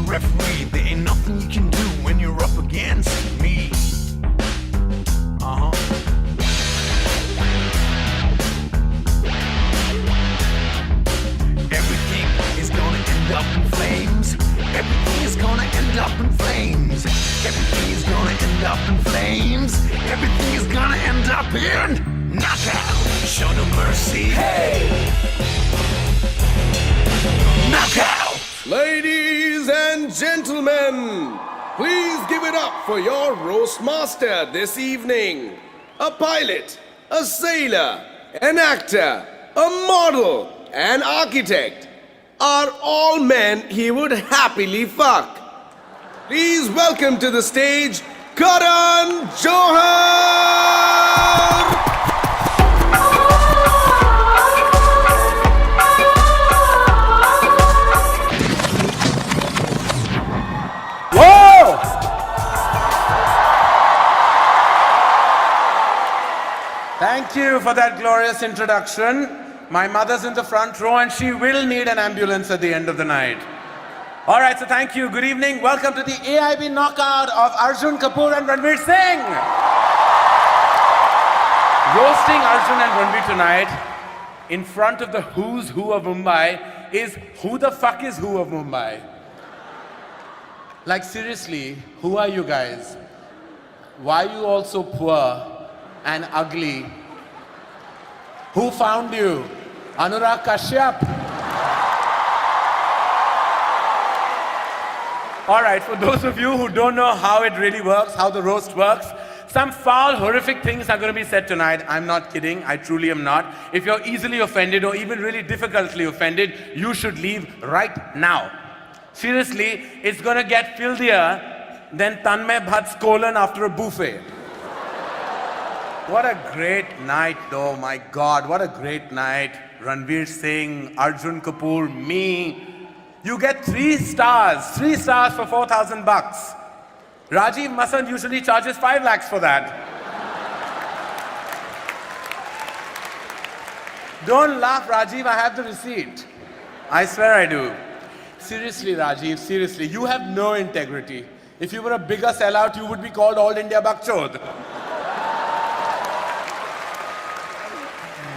referee. There ain't nothing you can do when you're up against me. Everything is gonna end up in flames. Everything is gonna end up in flames. Everything is gonna end up in flames. Everything is gonna end up in knockout. Show no mercy. Hey! Knockout! Ladies and gentlemen, please give it up for your roast master this evening. A pilot, a sailor, an actor, a model, an architect are all men he would happily fuck. Please welcome to the stage, Karan Johar! Thank you for that glorious introduction. My mother's in the front row and she will need an ambulance at the end of the night. All right, so thank you. Good evening. Welcome to the AIB knockout of Arjun Kapoor and Ranveer Singh. Roasting Arjun and Ranveer tonight in front of the who's who of Mumbai is who the fuck is who of Mumbai? Like seriously, who are you guys? Why are you all so poor and ugly? Who found you? Anurag Kashyap? All right, for those of you who don't know how it really works, how the roast works, some foul, horrific things are going to be said tonight. I'm not kidding. I truly am not. If you're easily offended or even really difficultly offended, you should leave right now. Seriously, it's going to get filthier than Tanmay Bhatt's colon after a buffet. What a great night though, my God, what a great night. Ranveer Singh, Arjun Kapoor, me. You get 3 stars for 4,000 bucks. Rajiv Masand usually charges 5 lakhs for that. Don't laugh, Rajiv, I have the receipt. I swear I do. Seriously, Rajiv, seriously, you have no integrity. If you were a bigger sellout, you would be called All India Bakchod.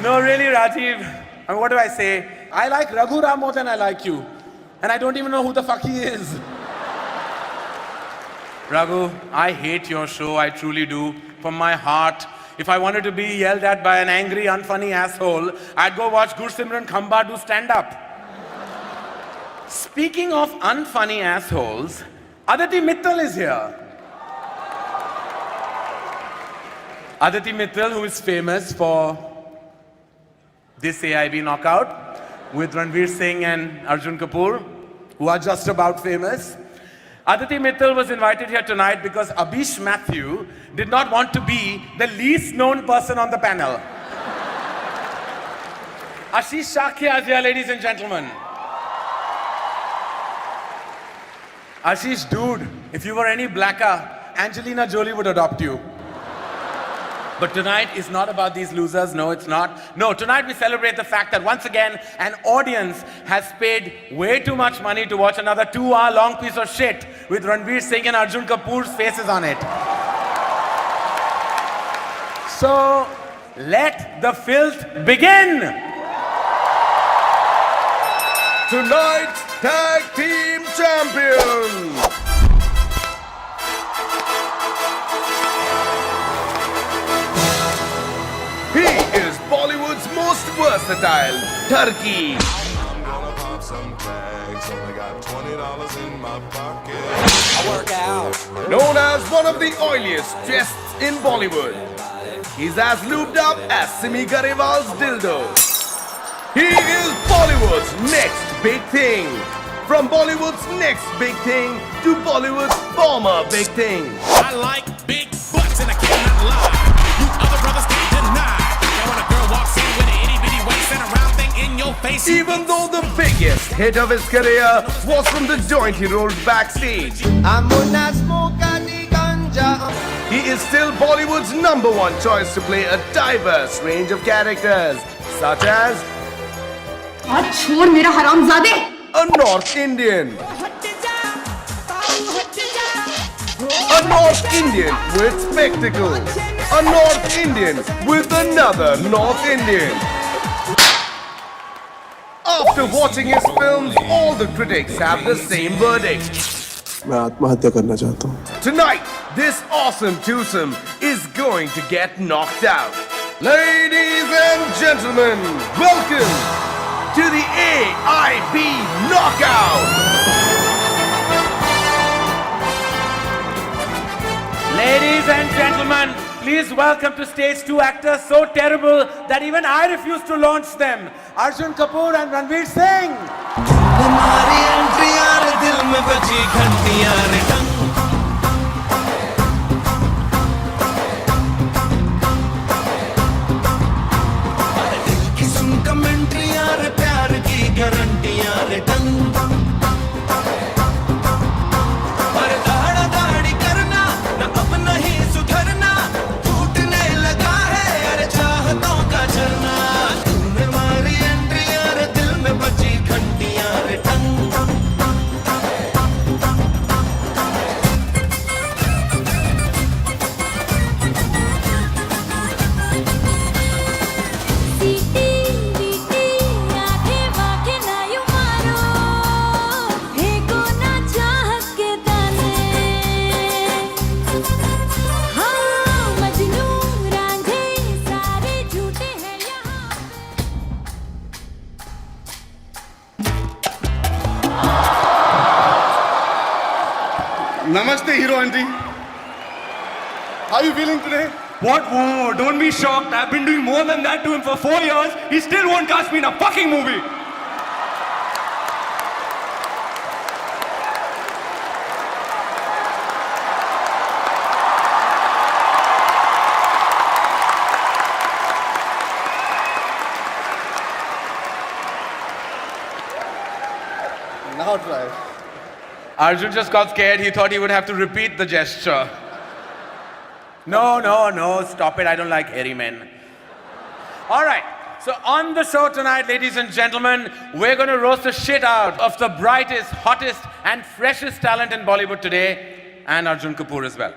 No, really, Rajiv, I mean, what do I say? I like Raghu Ram more than I like you. And I don't even know who the fuck he is. Raghu, I hate your show, I truly do. From my heart. If I wanted to be yelled at by an angry, unfunny asshole, I'd go watch Gursimran Khamba do stand-up. Speaking of unfunny assholes, Aditi Mittal is here. Aditi Mittal, who is famous for this AIB knockout with Ranveer Singh and Arjun Kapoor, who are just about famous. Aditi Mittal was invited here tonight because Abhish Mathew did not want to be the least known person on the panel. Ashish Shakya is here, ladies and gentlemen. Ashish, dude, if you were any blacker, Angelina Jolie would adopt you. But tonight is not about these losers. No, it's not. No, tonight we celebrate the fact that once again, an audience has paid way too much money to watch another 2-hour long piece of shit with Ranveer Singh and Arjun Kapoor's faces on it. So, let the filth begin! Tonight's Tag Team Champion! He is Bollywood's most versatile turkey. I'm gonna pop some tags. Only got $20 in my pocket. I work out. Known as one of the oiliest chests in Bollywood. He's as lubed up as Simi Garewal's dildo. He is Bollywood's next big thing. From Bollywood's next big thing to Bollywood's former big thing. I like big butts and I cannot lie. You other brothers can't deny. Now when a girl walks in with an itty bitty waist and a round thing in your face. Even though the biggest hit of his career was from the joint he rolled backstage, he is still Bollywood's #1 choice to play a diverse range of characters, such as छोड़ मेरा हरामजादे a North Indian, A North Indian with spectacles. A North Indian with another North Indian. After watching his films, all the critics have the same verdict. मैं आत्महत्या करना चाहता हूँ। Tonight, this awesome twosome is going to get knocked out. Ladies and gentlemen, welcome to the AIB Knockout. Ladies and gentlemen, please welcome to stage 2 actors so terrible that even I refuse to launch them. Arjun Kapoor and Ranveer Singh. हमारी एंट्रियां रे दिल में बजी घंटियां रे टंग दिल की सुन कमेंट्रियां रे प्यार की गारंटियां रे टंग पर दाड़ा दाड़ी करना न अब नहीं सुधरना टूटने लगा है अरे चाहतों का झरना तूने मारी एंट्रियां रे दिल में बजी घंटियां रे टंग सीटी बीटी आंखें वाखे ना यूं मारो फेंको ना चाहत के दाने हाँ मजनू रांझे सारे झूठे हैं यहाँ Namaste, Hero Auntie. How are you feeling today? What? Whoa, don't be shocked. I've been doing more than that to him for 4 years. He still won't cast me in a fucking movie. Now try. Arjun just got scared. He thought he would have to repeat the gesture. No, stop it. I don't like hairy men. All right. So on the show tonight, ladies and gentlemen, we're going to roast the shit out of the brightest, hottest, and freshest talent in Bollywood today, and Arjun Kapoor as well.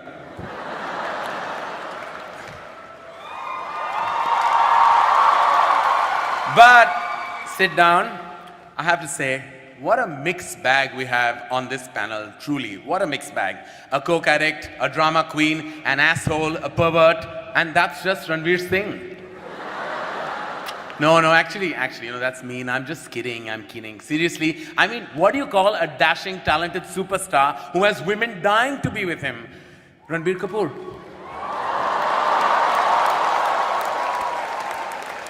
But sit down. I have to say, what a mixed bag we have on this panel, truly. What a mixed bag. A coke addict, a drama queen, an asshole, a pervert, and that's just Ranveer Singh. No, actually, that's mean. I'm just kidding, I'm kidding. Seriously, I mean, what do you call a dashing, talented superstar who has women dying to be with him? Ranbir Kapoor.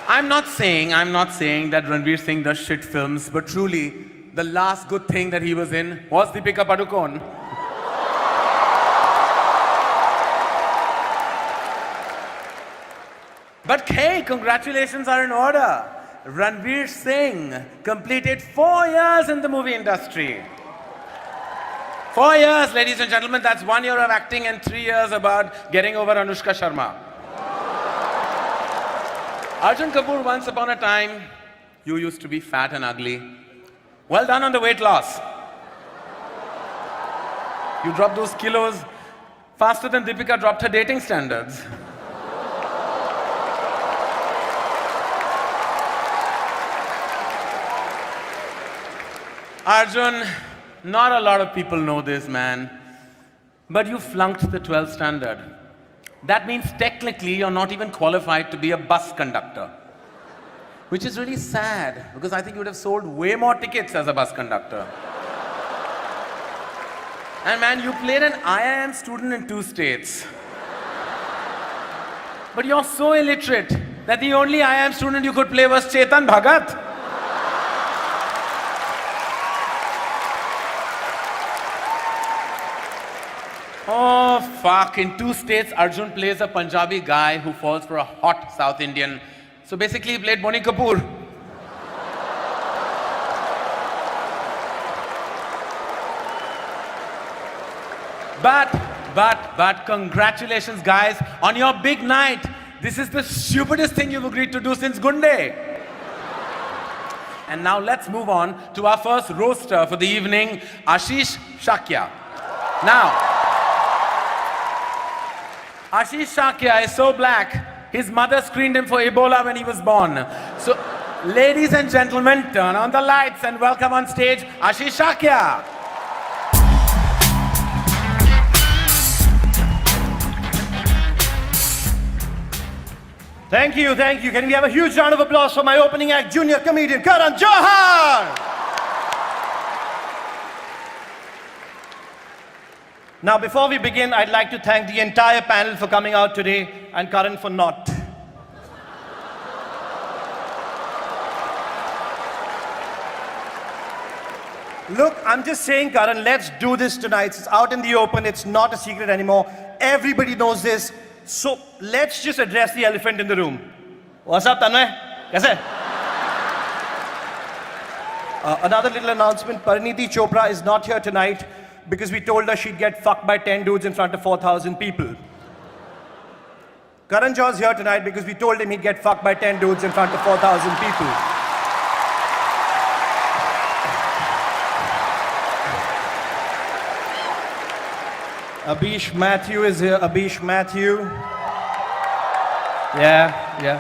I'm not saying that Ranveer Singh does shit films, but truly, the last good thing that he was in was Deepika Padukone. But hey, congratulations are in order. Ranveer Singh completed 4 years in the movie industry. 4 years, ladies and gentlemen, that's 1 year of acting and 3 years about getting over Anushka Sharma. Arjun Kapoor, once upon a time, you used to be fat and ugly. Well done on the weight loss. You dropped those kilos faster than Deepika dropped her dating standards. Arjun, not a lot of people know this, man, but you flunked the 12th standard. That means technically you're not even qualified to be a bus conductor. Which is really sad, because I think you would have sold way more tickets as a bus conductor. And man, you played an IIM student in 2 states. But you're so illiterate that the only IIM student you could play was Chetan Bhagat. Oh, fuck. In 2 states, Arjun plays a Punjabi guy who falls for a hot South Indian. So basically, he played Bonnie Kapoor. But congratulations, guys, on your big night. This is the stupidest thing you've agreed to do since Gunde. And now let's move on to our first roaster for the evening, Ashish Shakya. Now, Ashish Shakya is so black, his mother screened him for Ebola when he was born. So, ladies and gentlemen, turn on the lights and welcome on stage Ashish Shakya. Thank you, thank you. Can we have a huge round of applause for my opening act, junior comedian Karan Johar? Now, before we begin, I'd like to thank the entire panel for coming out today and Karan for not. Look, I'm just saying, Karan, let's do this tonight. It's out in the open. It's not a secret anymore. Everybody knows this. So let's just address the elephant in the room. What's up, Tanmay? Kaise? Another little announcement. Pariniti Chopra is not here tonight because we told her she'd get fucked by 10 dudes in front of 4,000 people. Karan Johar's here tonight because we told him he'd get fucked by 10 dudes in front of 4,000 people. Abish Matthew is here. Abish Matthew. Yeah.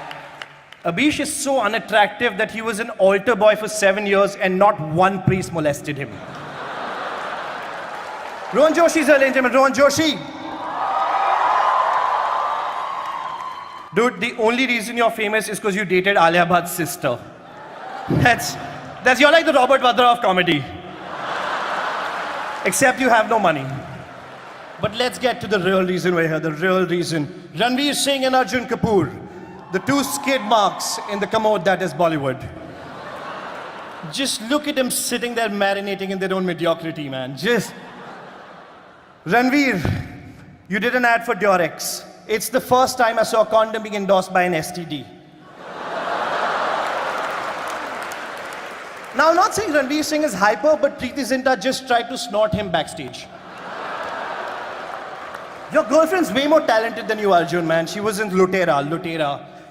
Abish is so unattractive that he was an altar boy for 7 years and not one priest molested him. Rohan Joshi is here, ladies and gentlemen. Rohan Joshi. Dude, the only reason you're famous is because you dated Alia Bhatt's sister. That's you're like the Robert Vadra of comedy. Except you have no money. But let's get to the real reason we're here, the real reason. Ranveer Singh and Arjun Kapoor, the two skid marks in the commode that is Bollywood. Just look at them sitting there marinating in their own mediocrity, man. Ranveer, you did an ad for Durex. It's the first time I saw a condom being endorsed by an STD. Now, I'm not saying Ranveer Singh is hyper, but Preeti Zinta just tried to snort him backstage. Your girlfriend's way more talented than you, Arjun, man. She was in Lutera.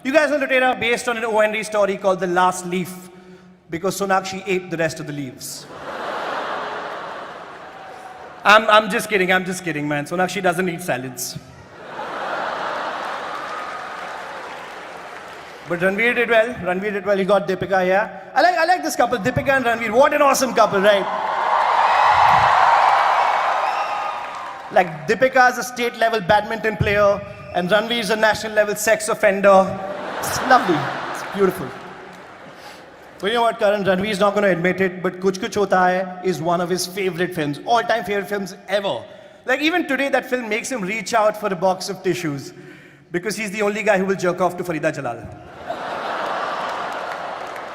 You guys know Lutera based on an O&D story called The Last Leaf, because Sonakshi ate the rest of the leaves. I'm just kidding, man. Sonakshi doesn't eat salads. But Ranveer did well. He got Deepika, yeah. I like this couple, Deepika and Ranveer. What an awesome couple, right? Like, Deepika is a state-level badminton player, and Ranveer is a national-level sex offender. It's lovely. It's beautiful. But you know what, Karan? Ranveer is not going to admit it, but Kuch Kuch Hota Hai is one of his favorite films, all-time favorite films ever. Like, even today, that film makes him reach out for a box of tissues, because he's the only guy who will jerk off to Farida Jalal.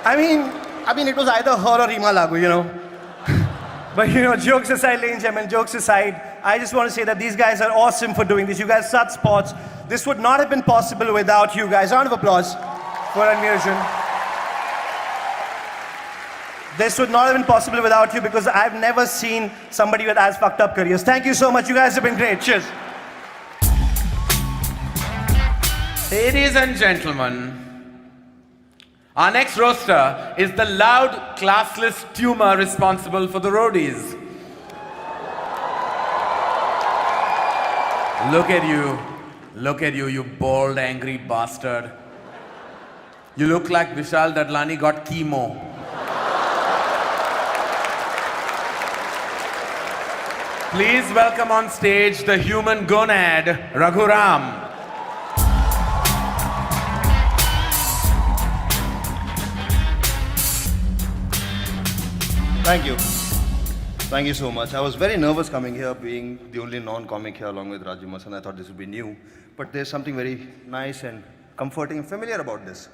I mean, it was either her or Reema Lagoo, you know. But you know, jokes aside, ladies and gentlemen, jokes aside, I just want to say that these guys are awesome for doing this. You guys are such sports. This would not have been possible without you guys. Round of applause for Ranveer Arjun. This would not have been possible without you because I've never seen somebody with as fucked up careers. Thank you so much. You guys have been great. Cheers. Ladies and gentlemen, our next roaster is the loud, classless tumor responsible for the roadies. Look at you, you bald, angry bastard. You look like Vishal Dadlani got chemo. Please welcome on stage the human gonad, Raghuram. Thank you. Thank you so much. I was very nervous coming here, being the only non-comic here along with Raju Masan. I thought this would be new. But there's something very nice and comforting and familiar about this.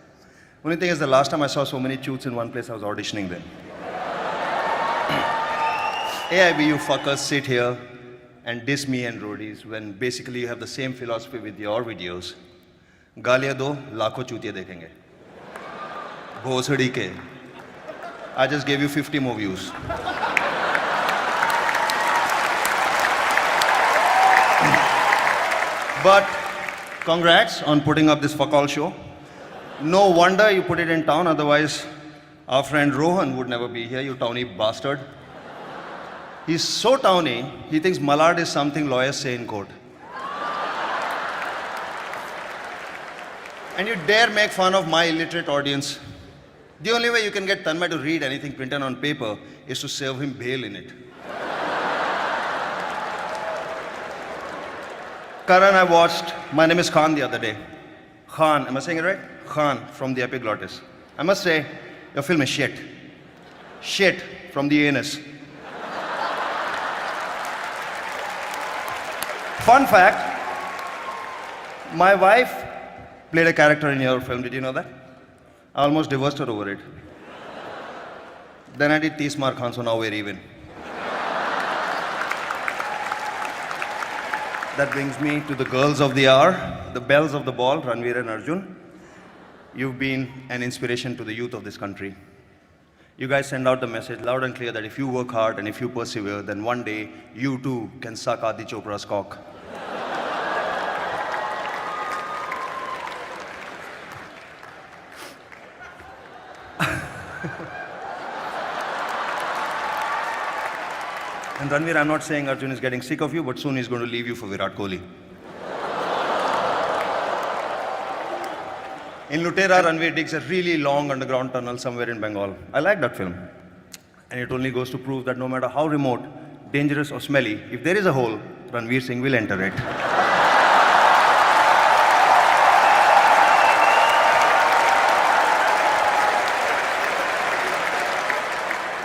Only thing is, the last time I saw so many choots in one place, I was auditioning then. AIB, you fuckers sit here and diss me and roadies when basically you have the same philosophy with your videos. Gaaliyan do, lakho chutiye dekhenge. Bhosadi ke. I just gave you 50 more views. But congrats on putting up this fuck-all show. No wonder you put it in town, otherwise our friend Rohan would never be here, you towny bastard. He's so towny, he thinks Malad is something lawyers say in court. And you dare make fun of my illiterate audience. The only way you can get Tanmay to read anything printed on paper is to serve him bail in it. Karan, I watched My Name is Khan the other day. Khan, am I saying it right? Khan from the Epiglottis. I must say, your film is shit. Shit from the anus. Fun fact, my wife played a character in your film. Did you know that? I almost divorced her over it. Then I did Tismar Khan, so now we're even. That brings me to the girls of the hour, the belles of the ball, Ranveer and Arjun. You've been an inspiration to the youth of this country. You guys send out the message loud and clear that if you work hard and if you persevere, then one day you too can suck Adi Chopra's cock. And Ranveer, I'm not saying Arjun is getting sick of you, but soon he's going to leave you for Virat Kohli. In Lutera, Ranveer digs a really long underground tunnel somewhere in Bengal. I like that film. And it only goes to prove that no matter how remote, dangerous or smelly, if there is a hole, Ranveer Singh will enter it.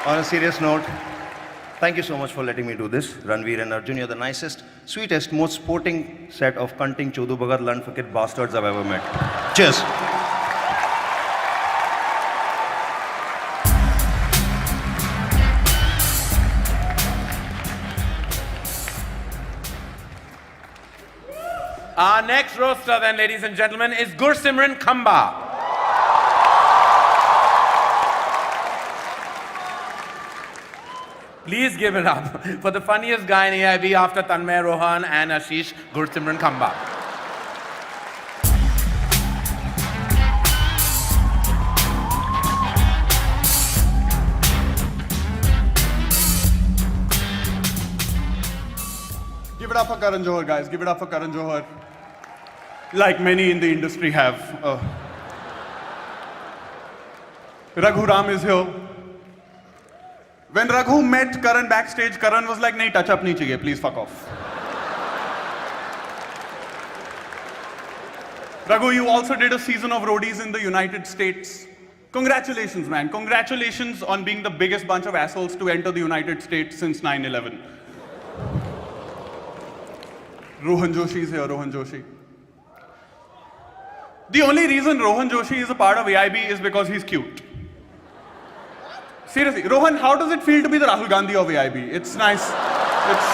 On a serious note, thank you so much for letting me do this. Ranveer and Arjun, you're the nicest, sweetest, most sporting set of cunting chodu bagar land fakir bastards I've ever met. Cheers. Our next roaster then, ladies and gentlemen, is Gursimran Khamba. Please give it up for the funniest guy in AIB after Tanmay Rohan and Ashish, Gursimran Khamba. Give it up for Karan Johar, guys. Give it up for Karan Johar. Like many in the industry have. Raghu Ram is here. When Raghu met Karan backstage, Karan was like, "Nahi, touch up nahi chahiye, please fuck off." Raghu, you also did a season of roadies in the United States. Congratulations, man. Congratulations on being the biggest bunch of assholes to enter the United States since 9/11. Rohan Joshi is here, Rohan Joshi. The only reason Rohan Joshi is a part of AIB is because he's cute. Seriously, Rohan, how does it feel to be the Rahul Gandhi of AIB? It's nice. It's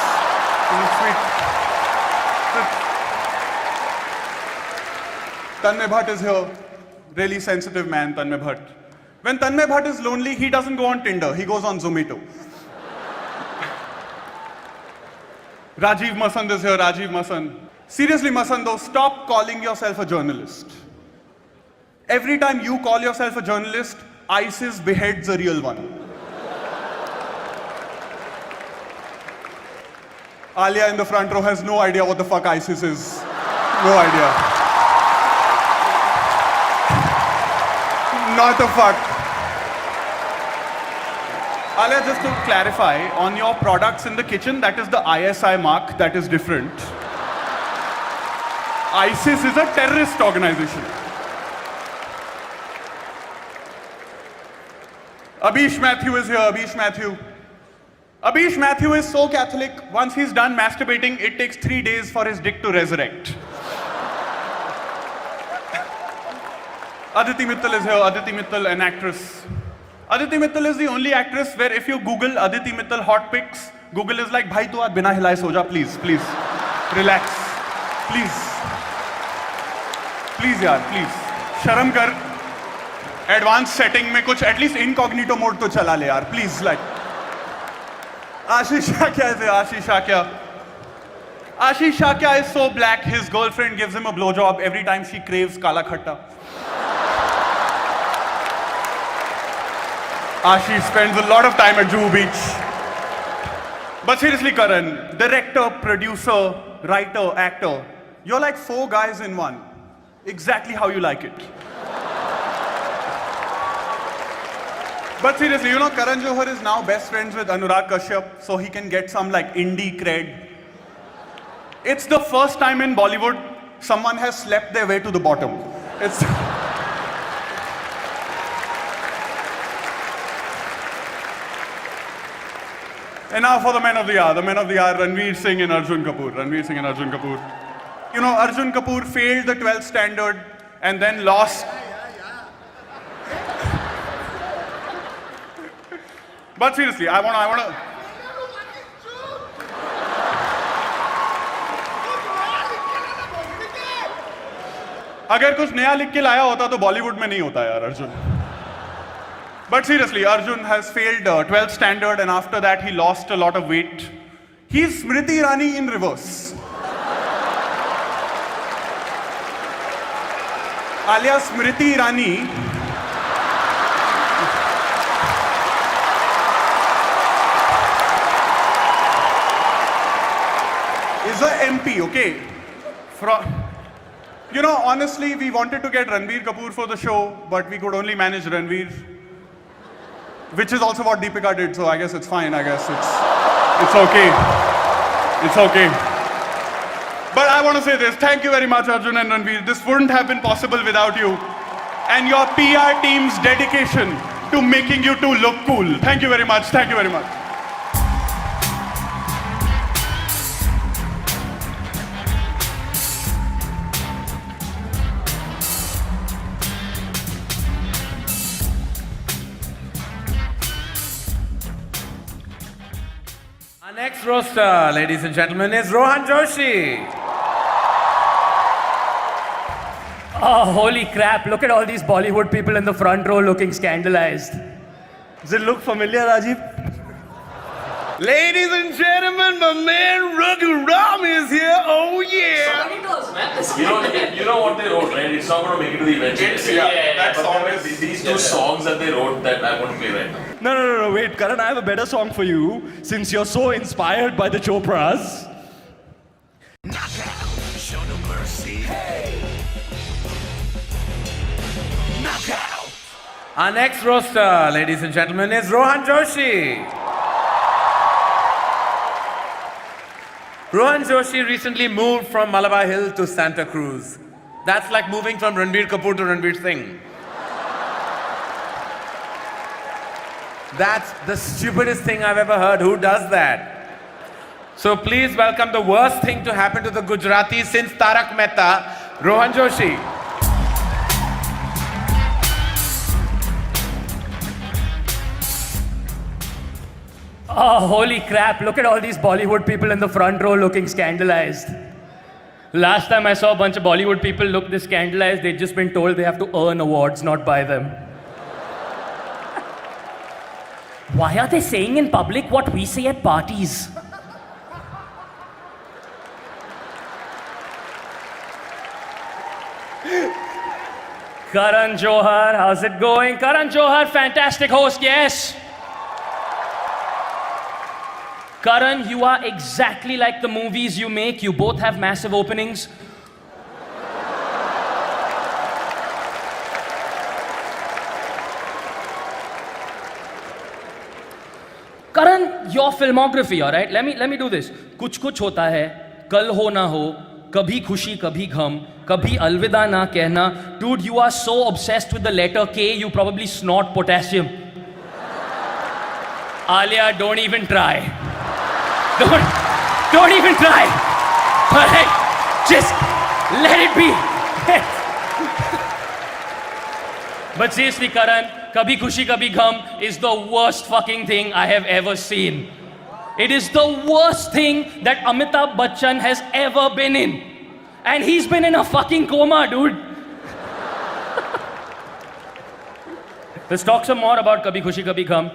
sweet. Tanmay Bhatt is here. Really sensitive man, Tanmay Bhatt. When Tanmay Bhatt is lonely, he doesn't go on Tinder. He goes on Zomato. Rajiv Masand is here, Rajiv Masand. Seriously, Masando, stop calling yourself a journalist. Every time you call yourself a journalist, ISIS beheads a real one. Alia in the front row has no idea what the fuck ISIS is. No idea. Not a fuck. Alia, just to clarify, on your products in the kitchen, that is the ISI mark, that is different. ISIS is a terrorist organization. Abish Mathew is here, Abish Mathew. Abish Mathew is so Catholic, once he's done masturbating, it takes 3 days for his dick to resurrect. Aditi Mittal is here, Aditi Mittal, an actress. Aditi Mittal is the only actress where if you Google Aditi Mittal hot pics, Google is like, "Bhai, tu aaj bina hilaye so ja, please, please. Relax. Please. Please, yaar, please. Sharam kar. Advanced setting mein kuch, at least incognito mode to chala le, yaar. Please, like. Ashish Shakya is here, Ashish Shakya. Ashish Shakya is so black, his girlfriend gives him a blowjob every time she craves kala khatta. Ashish spends a lot of time at Juhu Beach. But seriously, Karan, director, producer, writer, actor, you're like 4 guys in one. exactly how you like it. But seriously, you know, Karan Johar is now best friends with Anurag Kashyap, so he can get some like indie cred. It's the first time in Bollywood someone has slept their way to the bottom. It's. And now for the men of the hour. The men of the hour, Ranveer Singh and Arjun Kapoor. Ranveer Singh and Arjun Kapoor. You know, Arjun Kapoor failed the 12th standard and then lost. But seriously, I wanna. अगर कुछ नया लिख के लाया होता तो बॉलीवुड में नहीं होता यार Arjun. But seriously, Arjun has failed 12th standard and after that he lost a lot of weight. He's Smriti Irani in reverse. Alias Smriti Irani is a MP, okay? You know, honestly, we wanted to get Ranbir Kapoor for the show, but we could only manage Ranveer. Which is also what Deepika did, so I guess it's fine. I guess it's okay. It's okay. But I want to say this. Thank you very much, Arjun and Ranveer. This wouldn't have been possible without you. And your PR team's dedication to making you two look cool. Thank you very much. Thank you very much. Our next roaster, ladies and gentlemen, is Rohan Joshi. Oh, holy crap. Look at all these Bollywood people in the front row looking scandalized. Does it look familiar, Rajiv? Ladies and gentlemen, my man Raghu Ram is here. Oh yeah! You know what they wrote, right? It's not going to make it to the event. That song is These two songs that they wrote that I want to play right now. No, wait, Karan, I have a better song for you since you're so inspired by the Chopras. Knockout, show no mercy. Hey! Knockout! Our next roaster, ladies and gentlemen, is Rohan Joshi. Rohan Joshi recently moved from Malabar Hill to Santa Cruz. That's like moving from Ranbir Kapoor to Ranveer Singh. That's the stupidest thing I've ever heard. Who does that? So please welcome the worst thing to happen to the Gujaratis since Tarak Mehta, Rohan Joshi. Oh, holy crap. Look at all these Bollywood people in the front row looking scandalized. Last time I saw a bunch of Bollywood people look this scandalized, they'd just been told they have to earn awards, not buy them. Why are they saying in public what we say at parties? Karan Johar, how's it going? Karan Johar, fantastic host, yes. Karan, you are exactly like the movies you make. You both have massive openings. Karan, your filmography, all right? Let me do this. कुछ कुछ होता है, कल हो ना हो, कभी खुशी कभी गम, कभी अलविदा ना कहना. Dude, you are so obsessed with the letter K, you probably snort potassium. Alia, don't even try. Don't even try. All right? Just let it be. But seriously, Karan, Kabhi Khushi Kabhi Gham is the worst fucking thing I have ever seen. It is the worst thing that Amitabh Bachchan has ever been in. And he's been in a fucking coma, dude. Let's talk some more about Kabhi Khushi Kabhi Gham.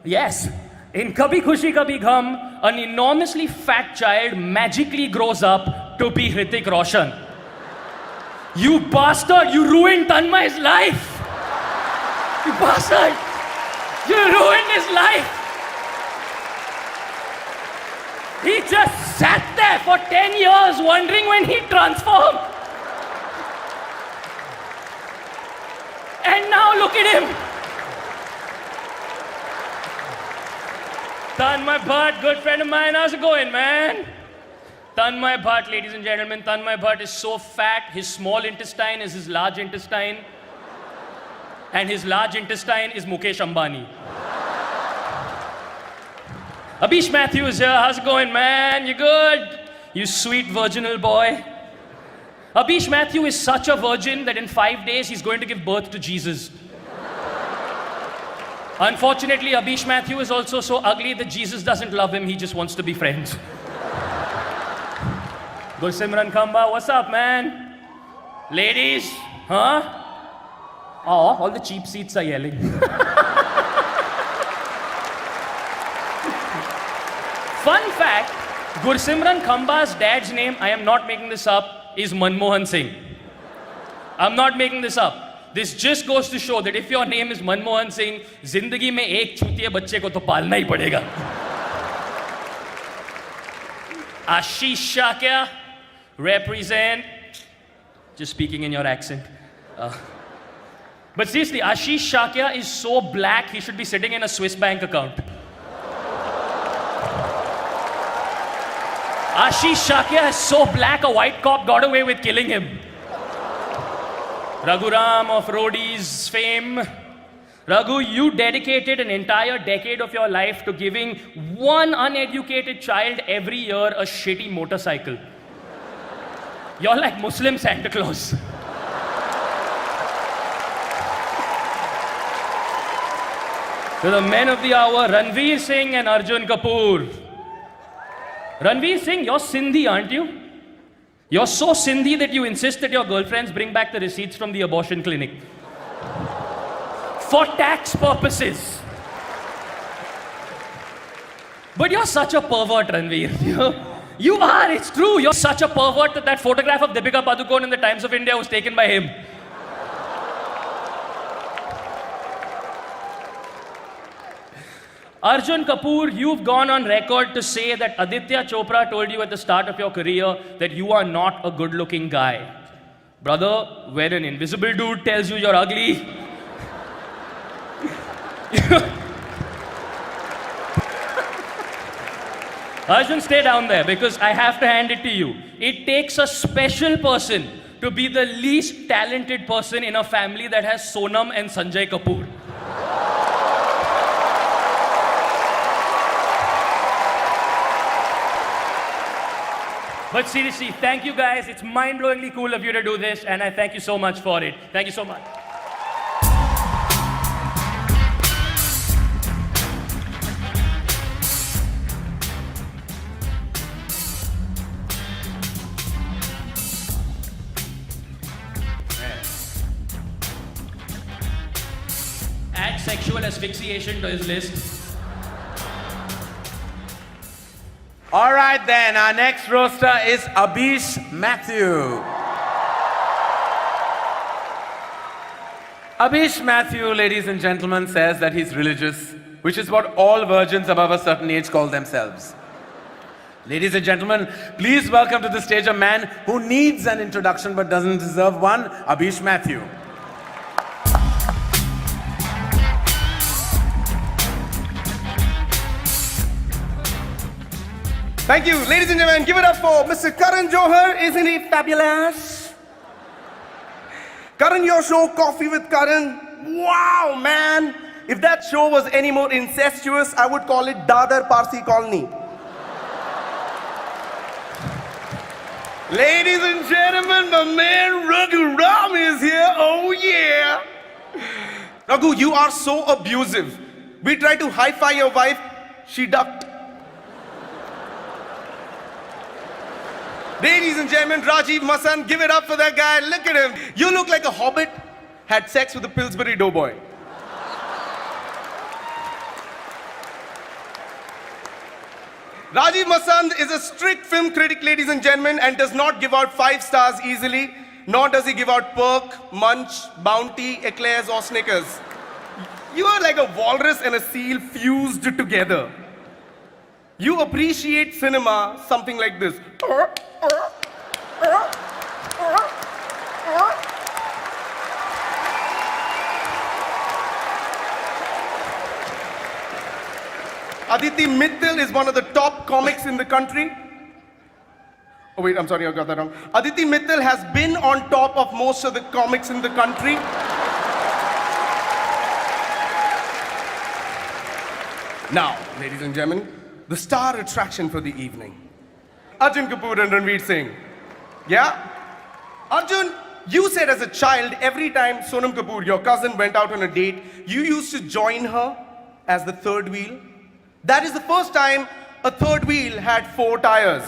Yes, in Kabhi Khushi Kabhi Gham, an enormously fat child magically grows up to be Hrithik Roshan. You bastard, you ruined Tanmay's life. You bastard! You ruined his life! He just sat there for 10 years wondering when he'd transform. And now look at him. Tanmay Bhatt, good friend of mine. How's it going, man? Tanmay Bhatt, ladies and gentlemen. Tanmay Bhatt is so fat, his small intestine is his large intestine. And his large intestine is Mukesh Ambani. Abish Matthews here. How's it going, man? You good? You sweet virginal boy. Abish Matthew is such a virgin that in 5 days he's going to give birth to Jesus. Unfortunately, Abish Matthew is also so ugly that Jesus doesn't love him. He just wants to be friends. Gursimran Khamba, what's up, man? Ladies, huh? Oh, all the cheap seats are yelling. Fun fact, Gursimran Khamba's dad's name, I am not making this up, is Manmohan Singh. I'm not making this up. This just goes to show that if your name is Manmohan Singh, zindagi mein ek chutiye bachche ko to palna hi padega. Ashish Shakya, represent. Just speaking in your accent. But seriously, Ashish Shakya is so black, he should be sitting in a Swiss bank account. Ashish Shakya is so black, a white cop got away with killing him. Raghuram of Roadies fame. Raghu, you dedicated an entire decade of your life to giving one uneducated child every year a shitty motorcycle. You're like Muslim Santa Claus. To the men of the hour, Ranveer Singh and Arjun Kapoor. Ranveer Singh, you're Sindhi, aren't you? You're so Sindhi that you insist that your girlfriends bring back the receipts from the abortion clinic. For tax purposes. But you're such a pervert, Ranveer. You are, it's true. You're such a pervert that that photograph of Deepika Padukone in the Times of India was taken by him. Arjun Kapoor, you've gone on record to say that Aditya Chopra told you at the start of your career that you are not a good-looking guy. Brother, when an invisible dude tells you you're ugly, Arjun, stay down there because I have to hand it to you. It takes a special person to be the least talented person in a family that has Sonam and Sanjay Kapoor. But seriously, thank you guys. It's mind-blowingly cool of you to do this, and I thank you so much for it. Thank you so much. Add sexual asphyxiation to his list. All right then, our next roaster is Abish Matthew. Abish Matthew, ladies and gentlemen, says that he's religious, which is what all virgins above a certain age call themselves. Ladies and gentlemen, please welcome to the stage a man who needs an introduction but doesn't deserve one, Abish Matthew. Thank you. Ladies and gentlemen, give it up for Mr. Karan Johar. Isn't he fabulous? Karan, your show, Coffee with Karan. Wow, man. If that show was any more incestuous, I would call it Dadar Parsi Colony. Ladies and gentlemen, my man Raghu Ram is here. Oh, yeah. Raghu, you are so abusive. We tried to hi-fi your wife. She ducked. Ladies and gentlemen, Rajiv Masan, give it up for that guy. Look at him. You look like a hobbit had sex with a Pillsbury Doughboy. Rajiv Masan is a strict film critic, ladies and gentlemen, and does not give out 5 stars easily, nor does he give out Perk, Munch, Bounty, Eclairs or Snickers. You are like a walrus and a seal fused together. You appreciate cinema something like this. Aditi Mittal is one of the top comics in the country. Oh wait, I'm sorry, I got that wrong. Aditi Mittal has been on top of most of the comics in the country. Now, ladies and gentlemen, the star attraction for the evening. Arjun Kapoor and Ranveer Singh. Yeah? Arjun, you said as a child, every time Sonam Kapoor, your cousin, went out on a date, you used to join her as the third wheel. That is the first time a third wheel had 4 tires.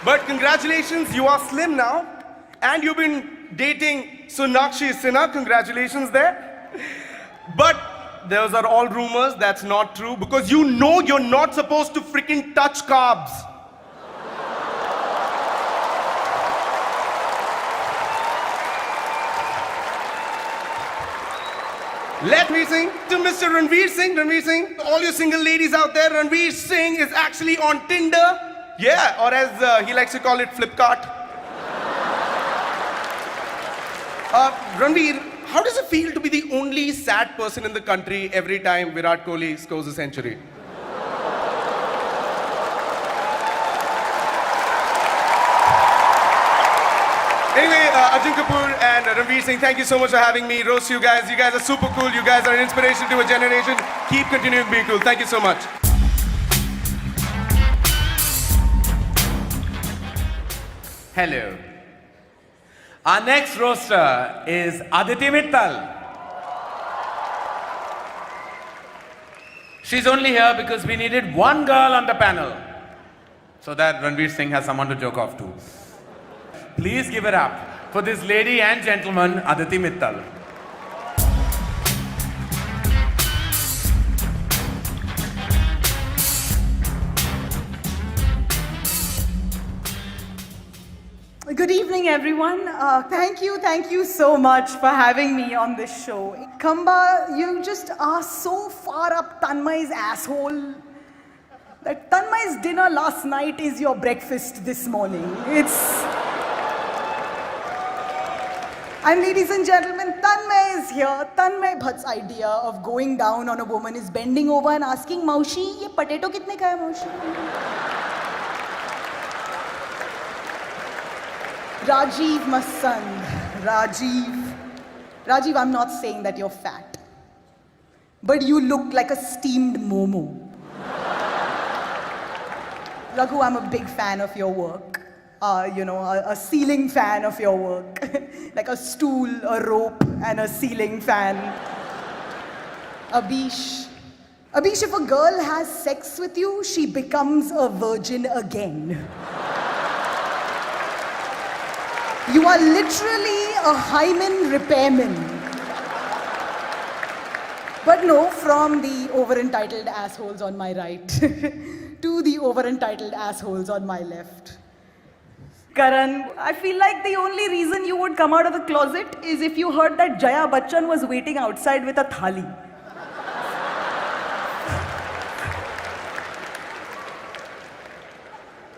But congratulations, you are slim now. And you've been dating Sonakshi Sinha. Congratulations there. But those are all rumors, that's not true. Because you know you're not supposed to freaking touch carbs. Let me sing to Mr. Ranveer Singh. Ranveer Singh, all you single ladies out there, Ranveer Singh is actually on Tinder. Yeah, or as he likes to call it, Flipkart. Ranveer, how does it feel to be the only sad person in the country every time Virat Kohli scores a century? Anyway, Arjun Kapoor and Ranveer Singh, thank you so much for having me. Roast you guys. You guys are super cool. You guys are an inspiration to a generation. Keep continuing being cool. Thank you so much. Hello. Our next roaster is Aditi Mittal. She's only here because we needed one girl on the panel so that Ranveer Singh has someone to joke off to. Please give it up for this lady and gentleman, Aditi Mittal. Good evening, everyone. Thank you so much for having me on this show. Kamba, you just are so far up Tanmay's asshole that Tanmay's dinner last night is your breakfast this morning. And ladies and gentlemen, Tanmay is here. Tanmay Bhatt's idea of going down on a woman is bending over and asking, Maushi, ye potato kitne ka hai, Maushi? Rajiv Masand. Rajiv, I'm not saying that you're fat, but you look like a steamed momo. Raghu, I'm a big fan of your work. A ceiling fan of your work. Like a stool, a rope, and a ceiling fan. Abhish, if a girl has sex with you, she becomes a virgin again. You are literally a hymen repairman. But no, from the over-entitled assholes on my right to the over-entitled assholes on my left. Karan, I feel like the only reason you would come out of the closet is if you heard that Jaya Bachchan was waiting outside with a thali.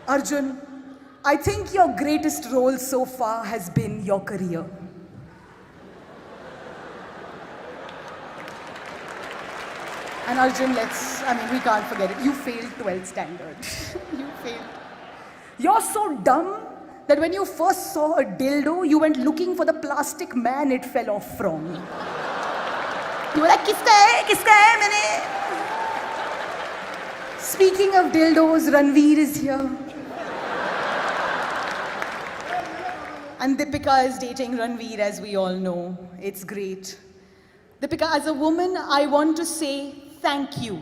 Arjun, I think your greatest role so far has been your career. And Arjun, we can't forget it. You failed 12th standard. You failed. You're so dumb that when you first saw a dildo, you went looking for the plastic man it fell off from. You were like, kiska hai, maine? Speaking of dildos, Ranveer is here. And Deepika is dating Ranveer, as we all know. It's great. Deepika, as a woman, I want to say thank you.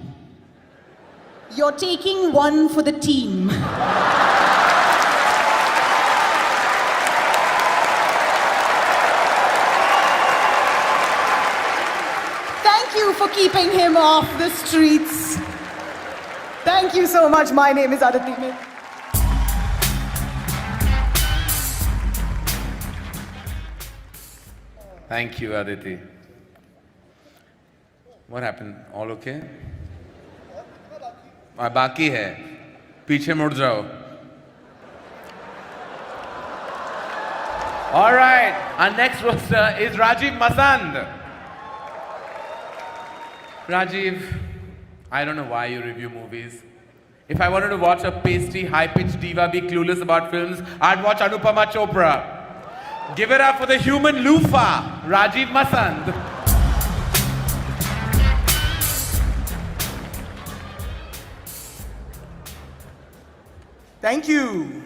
You're taking one for the team. Thank you for keeping him off the streets. Thank you so much. My name is Aditi Mittal. Thank you, Aditi. What happened? All okay? बाकी है. पीछे मुड़ जाओ. All right. Our next roaster is Rajiv Masand. Rajiv, I don't know why you review movies. If I wanted to watch a pasty, high-pitched diva be clueless about films, I'd watch Anupama Chopra. Give it up for the human loofah, Rajiv Masand. Thank you.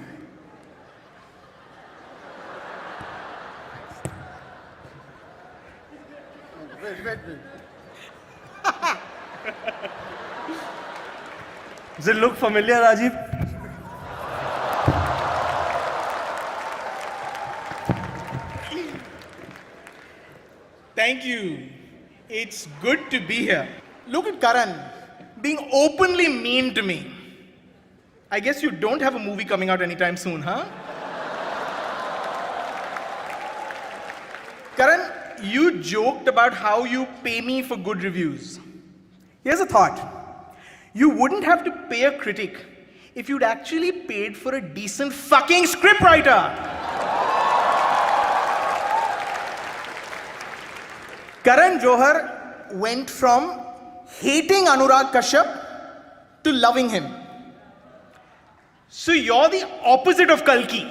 Does it look familiar, Rajiv? Thank you. It's good to be here. Look at Karan being openly mean to me. I guess you don't have a movie coming out anytime soon, huh? Karan, you joked about how you pay me for good reviews. Here's a thought. You wouldn't have to pay a critic if you'd actually paid for a decent fucking scriptwriter. Karan Johar went from hating Anurag Kashyap to loving him. So you're the opposite of Kalki.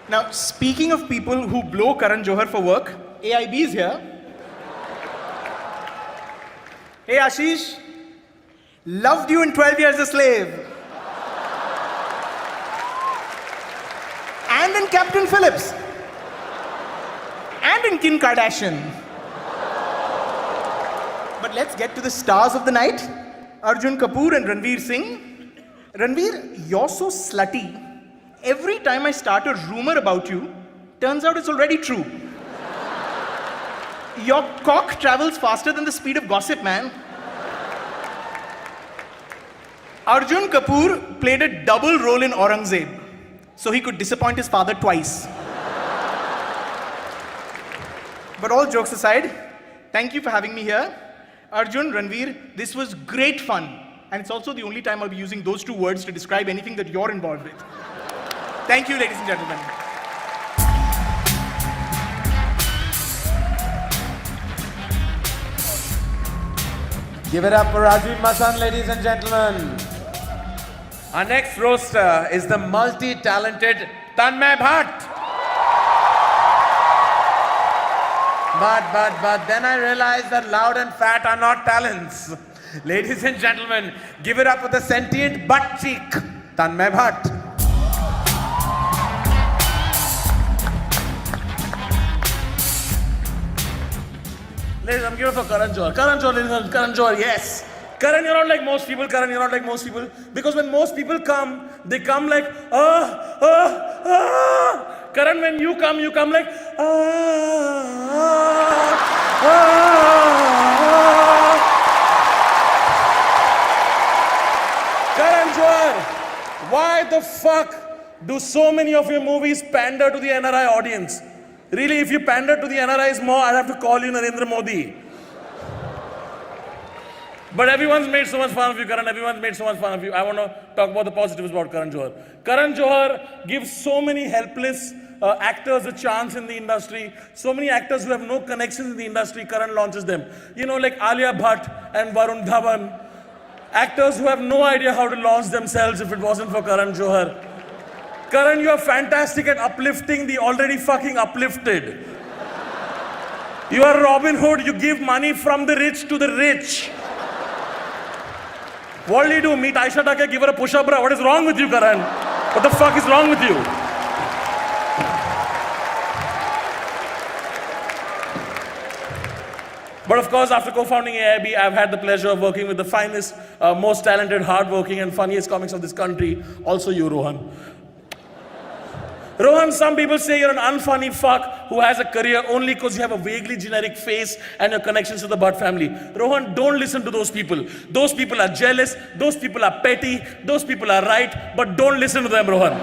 Now, speaking of people who blow Karan Johar for work, AIB is here. Hey Ashish, loved you in 12 Years a Slave. And in Captain Phillips. And in Kim Kardashian. But let's get to the stars of the night. Arjun Kapoor and Ranveer Singh. Ranveer, you're so slutty. Every time I start a rumor about you, turns out it's already true. Your cock travels faster than the speed of gossip, man. Arjun Kapoor played a double role in Aurangzeb, so he could disappoint his father twice. But all jokes aside, thank you for having me here. Arjun, Ranveer, this was great fun. And it's also the only time I'll be using those two words to describe anything that you're involved with. Thank you, ladies and gentlemen. Give it up for Rajiv Masand, ladies and gentlemen. Our next roaster is the multi-talented Tanmay Bhatt. But then I realized that loud and fat are not talents. Ladies and gentlemen, give it up for the sentient butt cheek, Tanmay Bhatt. Ladies, I'm giving it for Karan Johar. Karan Johar, ladies and Karan Johar, yes. Karan, you're not like most people. Karan, you're not like most people. Because when most people come, they come like, Karan, when you come like, Karan Johar, why the fuck do so many of your movies pander to the NRI audience? Really, if you pander to the NRIs more, I'd have to call you Narendra Modi. But everyone's made so much fun of you, Karan. Everyone's made so much fun of you. I want to talk about the positives about Karan Johar. Karan Johar gives so many helpless actors a chance in the industry. So many actors who have no connections in the industry, Karan launches them. You know, like Alia Bhatt and Varun Dhawan. Actors who have no idea how to launch themselves if it wasn't for Karan Johar. Karan, you are fantastic at uplifting the already fucking uplifted. You are Robin Hood. You give money from the rich to the rich. What do you do? Meet Aisha Take, give her a push-up, bro. What is wrong with you, Karan? What the fuck is wrong with you? But of course, after co-founding AIB, I've had the pleasure of working with the finest, most talented, hardworking, and funniest comics of this country. Also you, Rohan. Rohan, some people say you're an unfunny fuck who has a career only because you have a vaguely generic face and your connections to the Bhatt family. Rohan, don't listen to those people. Those people are jealous, those people are petty, those people are right, but don't listen to them, Rohan.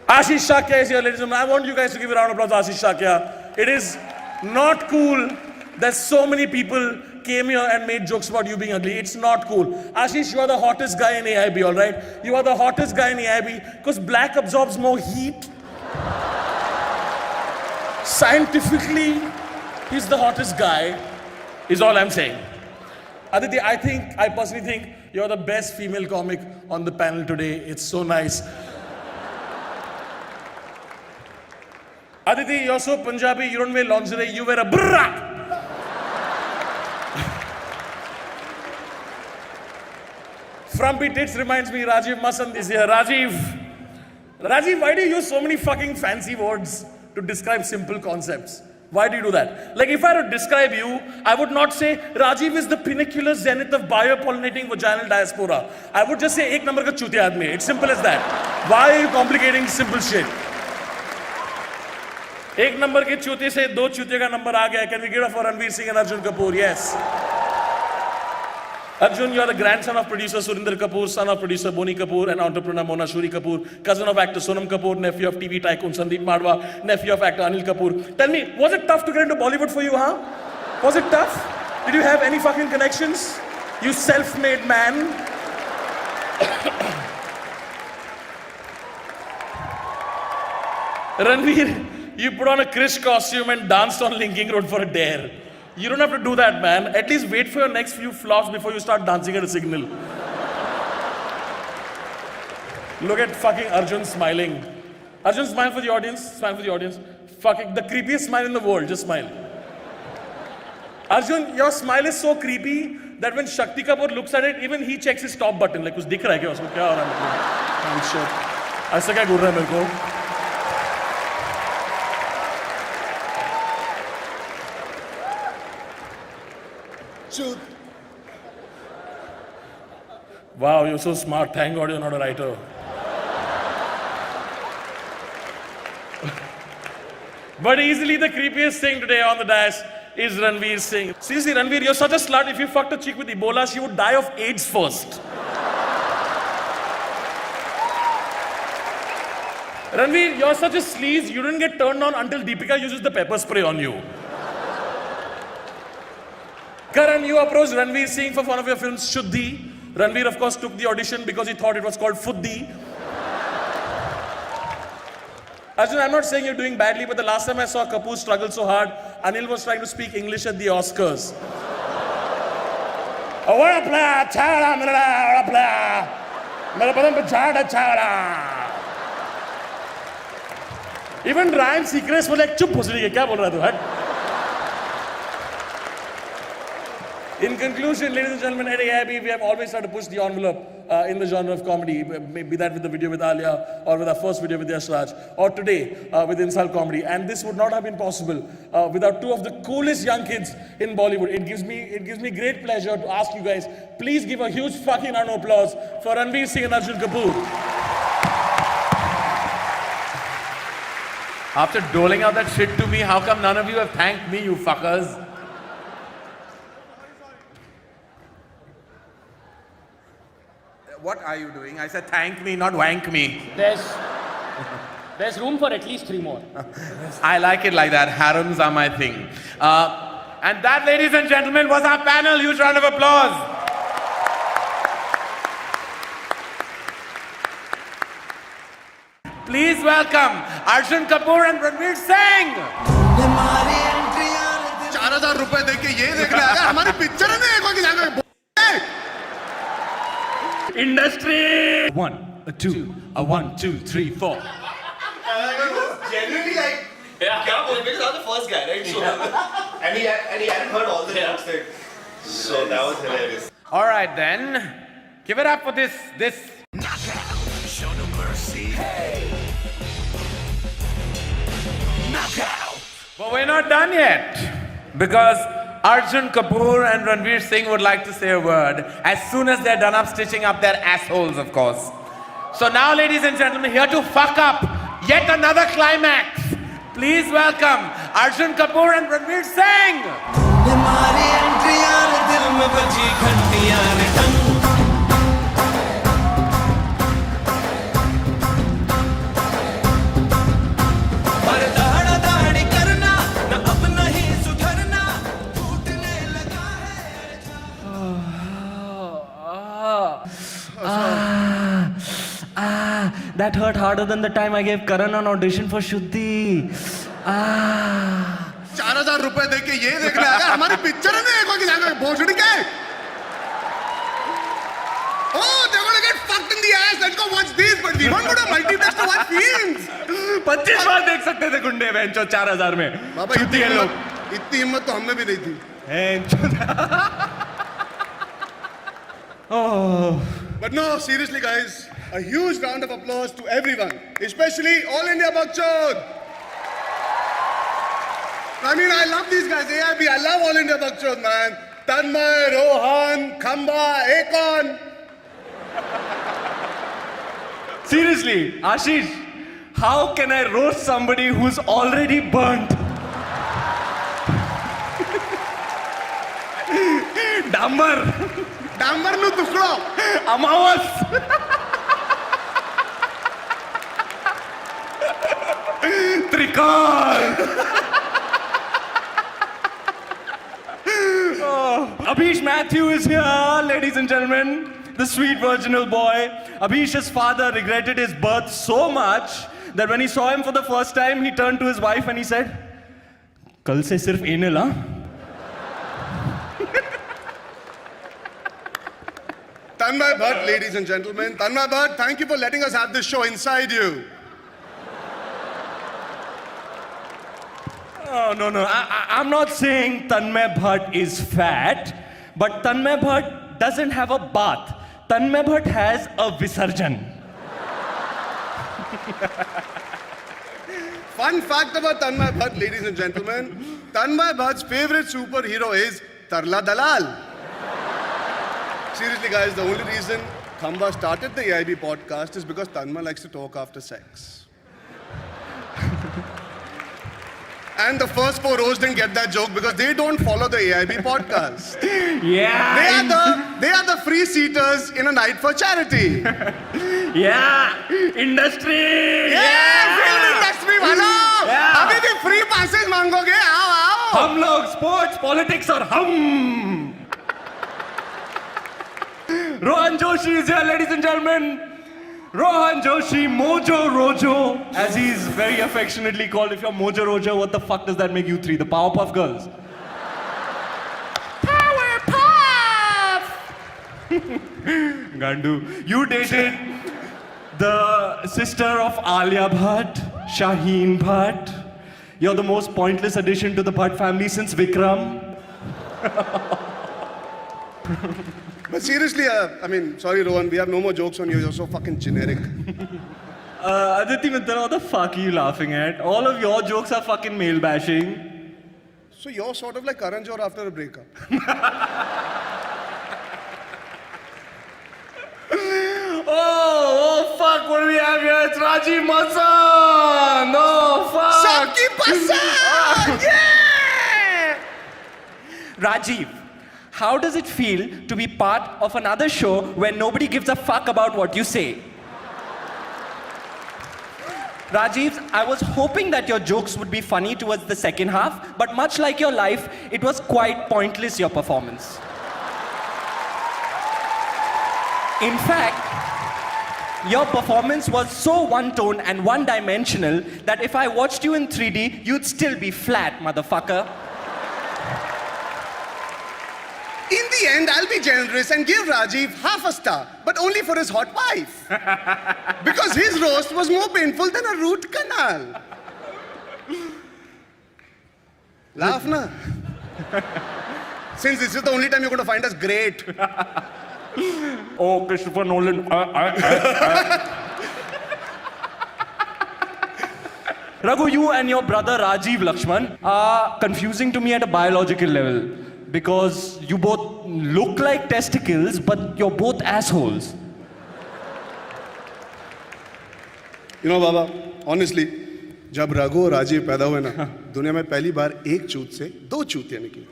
Ashish Shakya is here, ladies and gentlemen. I want you guys to give a round of applause to Ashish Shakya. It is not cool that so many people came here and made jokes about you being ugly. It's not cool. Ashish, you are the hottest guy in AIB, all right? You are the hottest guy in AIB because black absorbs more heat. Scientifically, he's the hottest guy, is all I'm saying. Aditi, I personally think you're the best female comic on the panel today. It's so nice. Aditi, you're so Punjabi, you don't wear lingerie, you wear a burra. Frumpy Tits reminds me, Rajiv Masand is here. Rajiv, why do you use so many fucking fancy words to describe simple concepts? Why do you do that? Like, if I were to describe you, I would not say Rajiv is the pinnacular zenith of biopollinating vaginal diaspora. I would just say, ek number ka chutiya aadmi. It's simple as that. Why are you complicating simple shit? एक number के चूते से दो चूते का number आ गया. Can we give it for Ranveer Singh and Arjun Kapoor? Yes. Arjun, you are the grandson of producer Surinder Kapoor, son of producer Boni Kapoor and entrepreneur Mona Shuri Kapoor, cousin of actor Sonam Kapoor, nephew of TV tycoon Sandeep Madwa, nephew of actor Anil Kapoor. Tell me, was it tough to get into Bollywood for you, huh? Was it tough? Did you have any fucking connections? You self-made man. Ranveer, you put on a Krish costume and danced on Linking Road for a dare. You don't have to do that, man. At least wait for your next few flops before you start dancing at a signal. Look at fucking Arjun smiling. Arjun, smile for the audience. Smile for the audience. Fucking the creepiest smile in the world. Just smile. Arjun, your smile is so creepy that when Shakti Kapoor looks at it, even he checks his stop button. Like, कुछ दिख रहा है क्या उसको? क्या हो रहा है? I'm sure. ऐसा क्या घूर रहा है मेरे को? Wow, you're so smart. Thank God you're not a writer. But easily the creepiest thing today on the dais is Ranveer Singh. Seriously, Ranveer, you're such a slut. If you fucked a chick with Ebola, she would die of AIDS first. Ranveer, you're such a sleaze. You didn't get turned on until Deepika uses the pepper spray on you. Karan, you approached Ranveer Singh for one of your films, Shuddhi. Ranveer, of course, took the audition because he thought it was called Fuddhi. Arjun, I'm not saying you're doing badly, but the last time I saw Kapoor struggle so hard, Anil was trying to speak English at the Oscars. Oh, what a play! Chara, what a play! Mera badan pe jhada chara. Even Ryan Seacrest was like, chup bhusri ke, kya bol raha tu? Hat. In conclusion, ladies and gentlemen, at AIB, we have always tried to push the envelope in the genre of comedy, be that with the video with Alia, or with our first video with Yash Raj, or today with Insult Comedy. And this would not have been possible without two of the coolest young kids in Bollywood. It gives me great pleasure to ask you guys, please give a huge fucking round of applause for Ranveer Singh and Arjun Kapoor. After doling out that shit to me, how come none of you have thanked me, you fuckers? What are you doing? I said thank me, not wank me. There's room for at least 3 more. I like it like that. Harems are my thing. And that, ladies and gentlemen, was our panel. Huge round of applause. Please welcome Arjun Kapoor and Ranveer Singh. 4,000 रुपए देके ये देखने आया हमारी picture है ना कोई जाके Industry. 1, 2, 1, 2, 3, 4. Genuinely like, because I'm the first guy, right? So, and he hadn't heard all the jokes that. So that was hilarious. All right then, give it up for this. Show no mercy. Hey. Knockout. But we're not done yet, because Arjun Kapoor and Ranveer Singh would like to say a word as soon as they're done up stitching up their assholes, of course. So now, ladies and gentlemen, here to fuck up yet another climax, please welcome Arjun Kapoor and Ranveer Singh. That hurt harder than the time I gave Karan an audition for Shuddhi. 4000 रुपए दे के ये देखने आएगा, हमारी picture है ना एक होगी जाकर भोसड़ी के। Oh, they're gonna get fucked in the ass. Let's go watch this. But we won't go to multiplex to watch films. 25 बार देख सकते थे गुंडे बेंचो 4000 में। बाबा इतनी हिम्मत तो हमें भी नहीं थी। But no, seriously guys, a huge round of applause to everyone, especially All India Bakchod. I mean, I love these guys, AIB, I love All India Bakchod, man. Tanmay, Rohan, Khamba, Akon. Seriously, Ashish, how can I roast somebody who's already burnt? Dambar nu tukdo. Amawas. Trikal. Abhish Matthew is here, ladies and gentlemen. The sweet virginal boy. Abhish's father regretted his birth so much that when he saw him for the first time, he turned to his wife and he said, "Kal se sirf anal, huh?" Tanmay Bhatt, ladies and gentlemen. Tanmay Bhatt, thank you for letting us have this show inside you. Oh, no. I'm not saying Tanmay Bhatt is fat, but Tanmay Bhatt doesn't have a bath. Tanmay Bhatt has a Visarjan. Fun fact about Tanmay Bhatt, ladies and gentlemen. Tanmay Bhatt's favorite superhero is Tarla Dalal. Seriously, guys, the only reason Khamba started the AIB podcast is because Tanmay likes to talk after sex. And the first 4 rows didn't get that joke because they don't follow the AIB podcast. Yeah. They are the free seaters in a night for charity. Yeah. Industry. Yeah. Film industry वालों. Yeah. अभी भी free passes मांगोगे? आओ. हम लोग sports, politics और हम. Rohan Joshi is here, ladies and gentlemen. Rohan Joshi, Mojo Rojo, as he's very affectionately called. If you're Mojo Rojo, what the fuck does that make you three? The Powerpuff Girls? Powerpuff! Gandu. You dated the sister of Alia Bhatt, Shaheen Bhatt. You're the most pointless addition to the Bhatt family since Vikram. But seriously, I mean, sorry Rohan, we have no more jokes on you. You're so fucking generic. Aditi Mitra, what the fuck are you laughing at? All of your jokes are fucking male bashing. So you're sort of like Karan Johar after a breakup. Oh, fuck, what do we have here? It's Rajiv Masan! Oh, fuck! Sabki pasand! Yeah! Rajiv, how does it feel to be part of another show where nobody gives a fuck about what you say? Rajiv, I was hoping that your jokes would be funny towards the second half, but much like your life, it was quite pointless, your performance. In fact, your performance was so one-tone and one-dimensional that if I watched you in 3D, you'd still be flat, motherfucker. In the end, I'll be generous and give Rajiv half a star, but only for his hot wife. Because his roast was more painful than a root canal. Laugh na. Since this is the only time you're going to find us great. Oh, Christopher Nolan. Raghu, you and your brother Rajiv Lakshman are confusing to me at a biological level. Because you both look like testicles, but you're both assholes. You know, Baba, honestly, जब रघु और राजीव पैदा हुए ना, दुनिया में पहली बार एक चूत से 2 चूतियां निकली,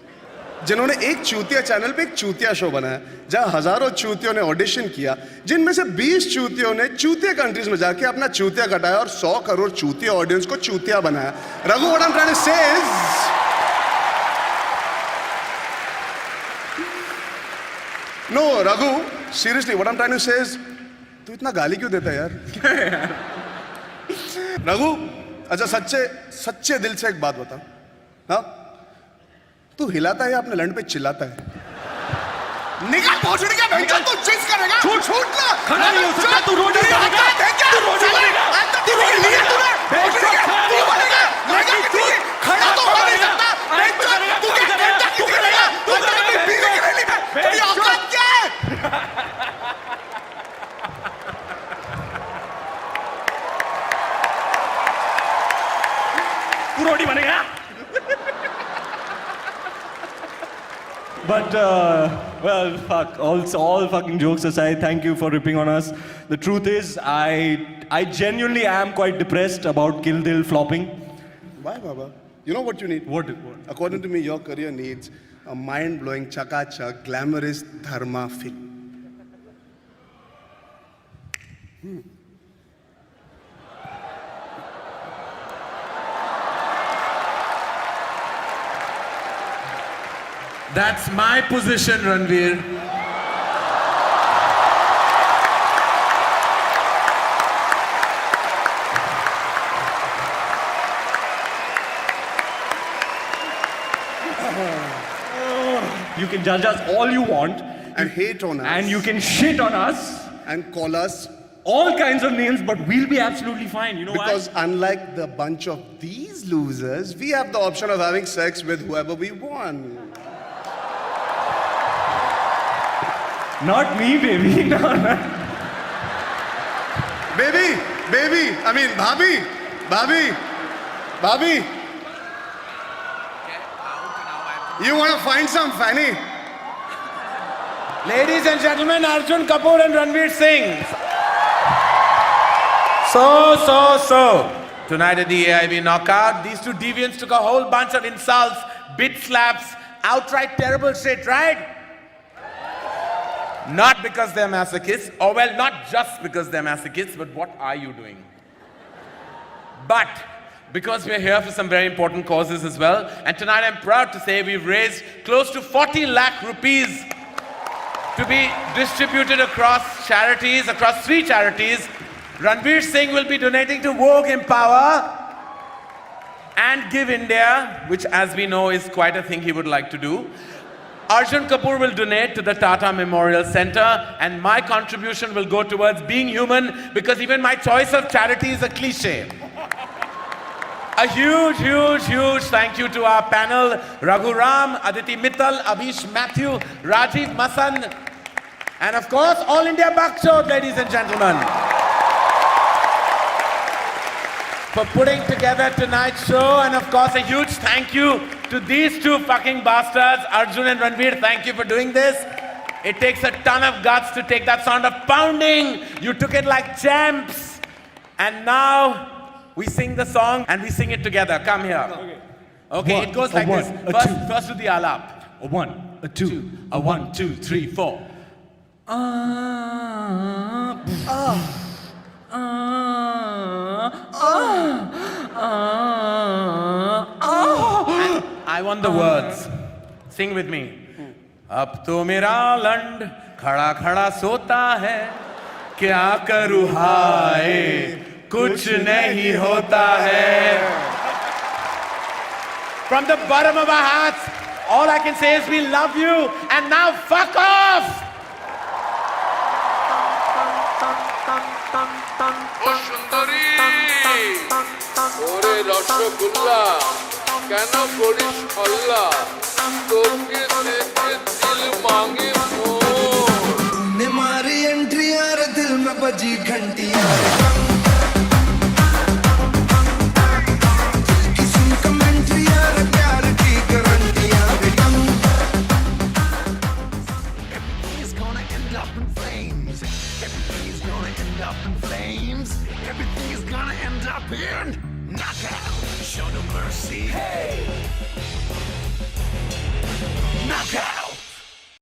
जिन्होंने एक चूतिया चैनल पे एक चूतिया शो बनाया, जहां हजारों चूतियों ने ऑडिशन किया, जिनमें से 20 चूतियों ने चूतिया कंट्रीज में जाके अपना चूतिया कटाया और 100 करोड़ चूतिया ऑडियंस को चूतिया बनाया. Raghu, what I'm trying to say is, no, Raghu, seriously, what I'm trying to say is, तू इतना गाली क्यों देता है यार? रघु, अच्छा सच्चे दिल से एक बात बता, हाँ? तू हिलाता है या अपने लंड पे चिल्लाता है? निकल पहुंचने का बेंचा तू चीज करेगा। छूट ना। खड़ा नहीं हो सकता तू रोड पे बनेगा। तू रोड पे बनेगा। तू लिया तूने। तू बनेगा। तू खड़ा तो हो नहीं सकता। बेंचा तू क्या तू करेगा? तू करेगा पीने की रैली में। तेरी औकात क्या है? तू रोटी बनेगा। But, well, fuck, all fucking jokes aside, thank you for ripping on us. The truth is, I genuinely am quite depressed about Kill Dil flopping. Why, Baba? You know what you need? What? According to me, your career needs a mind-blowing, chaka-chak, glamorous dharma film. That's my position, Ranveer. You can judge us all you want. And hate on us. And you can shit on us. And call us. All kinds of names, but we'll be absolutely fine. You know why? Because unlike the bunch of these losers, we have the option of having sex with whoever we want. Not me, baby. No, no. Baby, I mean, Bhabhi. You want to find some fanny? Ladies and gentlemen, Arjun Kapoor and Ranveer Singh. So. Tonight at the AIB Knockout, these two deviants took a whole bunch of insults, bit slaps, outright terrible shit, right? Not because they're masochists, or well, not just because they're masochists, but what are you doing? But because we're here for some very important causes as well, and tonight I'm proud to say we've raised close to 40 lakh rupees to be distributed across charities, across 3 charities. Ranveer Singh will be donating to Vogue Empower and Give India, which as we know is quite a thing he would like to do. Arjun Kapoor will donate to the Tata Memorial Center, and my contribution will go towards being human, because even my choice of charity is a cliche. A huge thank you to our panel, Raghu Ram, Aditi Mittal, Abhish Matthew, Rajiv Masan, and of course, All India Bakshot, ladies and gentlemen, for putting together tonight's show. And of course, a huge thank you to these two fucking bastards, Arjun and Ranveer. Thank you for doing this. It takes a ton of guts to take that sound of pounding. You took it like champs. And now we sing the song and we sing it together. Come here. Okay, it goes like this. First to the alap. A 1, a 2, a 1, 2, 3, 4. I want the words. Sing with me. अब तो मेरा लंड खड़ा खड़ा सोता है, क्या करूँ हाय कुछ नहीं होता है. From the bottom of our hearts, all I can say is we love you, and now fuck off! ও সুন্দরী ওরে রসগোল্লা কেন করিস হল্লা তোকে দেখে দিল মাঙ্গে तूने मारी एंट्री यार दिल में बजी घंटी यार दिल की सुन कमेंट्री यार प्यार की गारंटी यार Everything's gonna end up in flames. Everything's gonna end up in flames. Everything is gonna end up in knockout. Show no mercy. Hey! Knockout!